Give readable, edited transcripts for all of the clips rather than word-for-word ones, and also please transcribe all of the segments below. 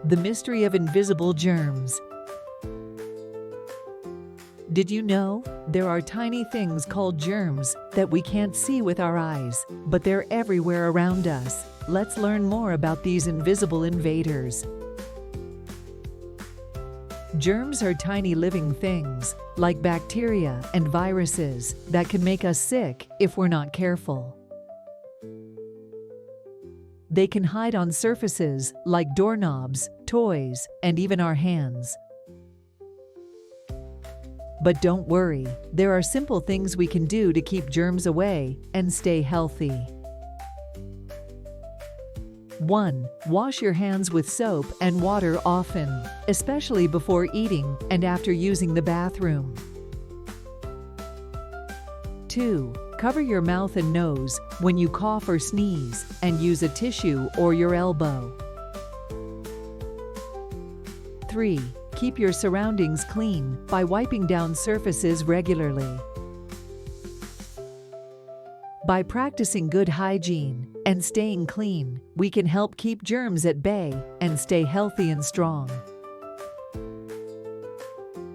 The Mystery of Invisible Germs. Did you know? There are tiny things called germs that we can't see with our eyes, but they're everywhere around us. Let's learn more about these invisible invaders. Germs are tiny living things, like bacteria and viruses, that can make us sick if we're not careful. They can hide on surfaces like doorknobs, toys, and even our hands. But don't worry, there are simple things we can do to keep germs away and stay healthy. 1. Wash your hands with soap and water often, especially before eating and after using the bathroom. 2. Cover your mouth and nose when you cough or sneeze, and use a tissue or your elbow. 3. Keep your surroundings clean by wiping down surfaces regularly. By practicing good hygiene and staying clean, we can help keep germs at bay and stay healthy and strong.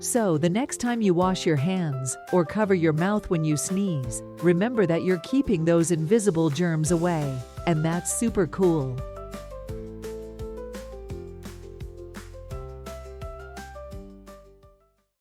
So, the next time you wash your hands or cover your mouth when you sneeze, remember that you're keeping those invisible germs away, and that's super cool.